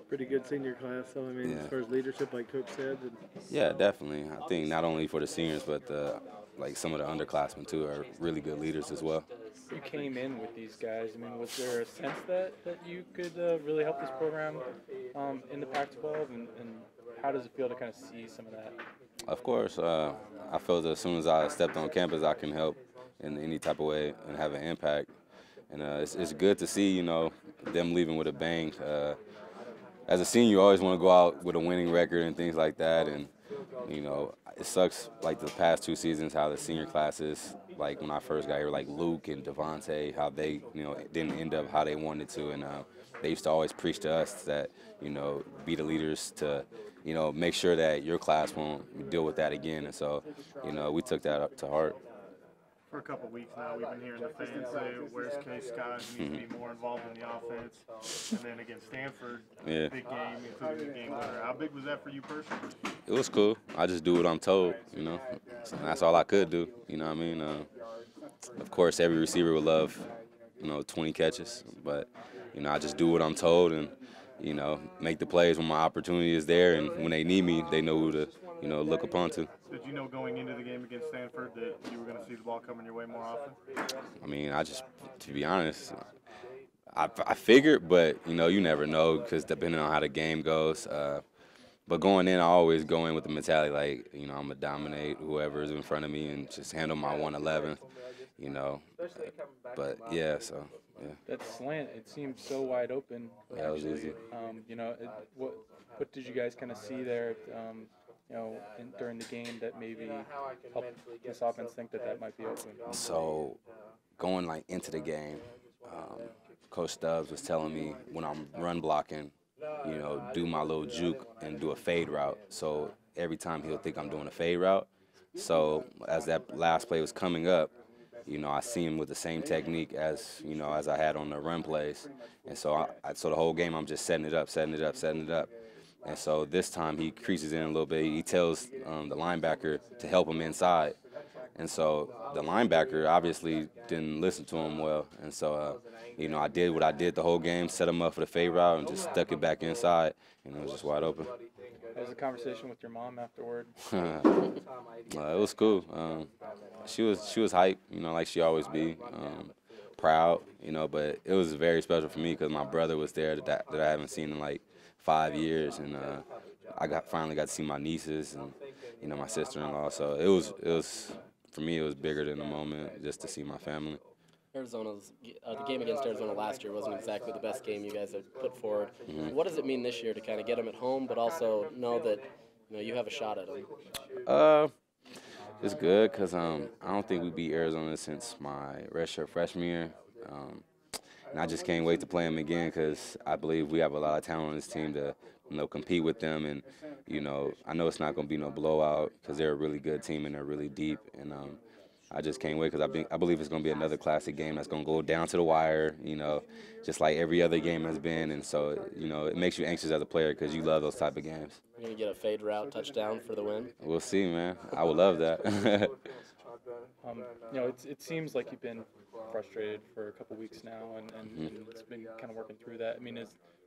pretty good senior class. So I mean, Yeah. as far as leadership, like Coach said, and Yeah, definitely. I think not only for the seniors, but like some of the underclassmen too are really good leaders as well. You came in with these guys. I mean, was there a sense that you could really help this program in the Pac-12, and how does it feel to kind of see some of that? Of course, I felt that as soon as I stepped on campus, I can help in any type of way and have an impact. And it's good to see, them leaving with a bang. As a senior, you always want to go out with a winning record and things like that. And it sucks like the past 2 seasons how the senior classes, like when I first got here, like Luke and Devontae, how they, didn't end up how they wanted to. And they used to always preach to us that, be the leaders to, make sure that your class won't deal with that again. And so, we took that up to heart. For a couple weeks now, we've been hearing the fans say, "Where's Kenneth Scott? He needs to be more involved in the offense." And then against Stanford, Yeah. big game, including the game winner. How big was that for you personally? It was cool. I just do what I'm told. So that's all I could do. You know what I mean? Of course, every receiver would love, 20 catches, but I just do what I'm told and make the plays when my opportunity is there, and when they need me, they know who to, look upon to. Did you know going into the game against Stanford that you were going to see the ball coming your way more often? I mean, to be honest, I figured, but you never know because depending on how the game goes. But going in, I always go in with the mentality like, I'm gonna dominate whoever is in front of me and just handle my 111th, you know. But yeah, so yeah. That slant, it seemed so wide open. Yeah, it was easy. What did you guys kind of see there? During the game that maybe helped this offense think that might be open? So going like into the game, Coach Stubbs was telling me when I'm run blocking, do my little juke and do a fade route. So every time he'll think I'm doing a fade route. So as that last play was coming up, I see him with the same technique as, as I had on the run plays. And so so the whole game I'm just setting it up, setting it up, setting it up. And so this time he creases in a little bit. He tells the linebacker to help him inside. And so the linebacker obviously didn't listen to him well. And so, I did what I did the whole game, set him up for the fade route and just stuck it back inside, and it was just wide open. That was a conversation with your mom afterward. It was cool. She was hype, like she always be, proud, but it was very special for me because my brother was there that I haven't seen in like 5 years, and I finally got to see my nieces and my sister-in-law. So it was for me, it was bigger than the moment just to see my family. The game against Arizona last year wasn't exactly the best game you guys have put forward. Mm-hmm. What does it mean this year to kind of get them at home, but also know that you have a shot at them? It's good because I don't think we beat Arizona since my redshirt freshman year. And I just can't wait to play them again because I believe we have a lot of talent on this team to, compete with them. And, I know it's not going to be no blowout because they're a really good team and they're really deep. And I just can't wait because I believe it's going to be another classic game that's going to go down to the wire, just like every other game has been. And so, it makes you anxious as a player because you love those type of games. You're going to get a fade route touchdown for the win? We'll see, man. I would love that. It seems like you've been frustrated for a couple weeks now, and it's been kind of working through that. I mean,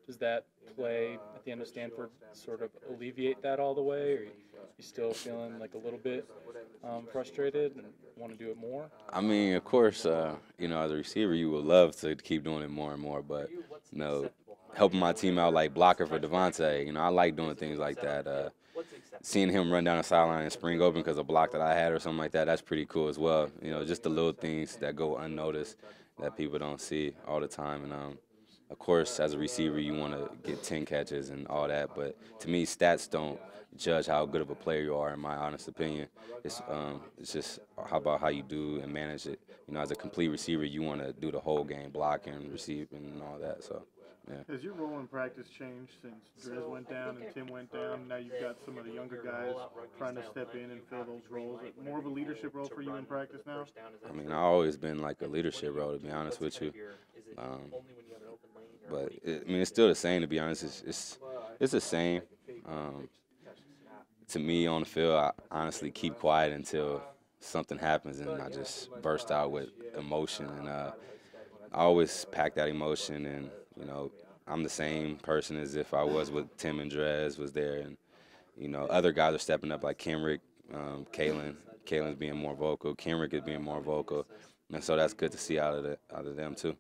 does that play at the end of Stanford sort of alleviate that all the way, or are you still feeling like a little bit frustrated and want to do it more? I mean, of course, as a receiver, you would love to keep doing it more and more, but, helping my team out like blocker for Devontae, I like doing things like that. Seeing him run down the sideline and spring open because of a block that I had or something like that, that's pretty cool as well. Just the little things that go unnoticed that people don't see all the time. And, of course, as a receiver, you want to get 10 catches and all that. But to me, stats don't judge how good of a player you are, in my honest opinion. It's just how you do and manage it. As a complete receiver, you want to do the whole game, blocking, receiving, and all that. So. Yeah. Has your role in practice changed since Driz went down and Tim went down? Now you've got some of the younger guys trying to step in and fill those roles. Is it more of a leadership role for you in practice now? I mean, I've always been like a leadership role, to be honest with you. But it's still the same, to be honest. It's the same. To me, on the field, I honestly keep quiet until something happens, and I just burst out with emotion. And I always pack that emotion, and I'm the same person as if I was with Tim and Drez was there, and other guys are stepping up like Kenrick, Kalen's being more vocal, Kenrick is being more vocal, and so that's good to see out of them too.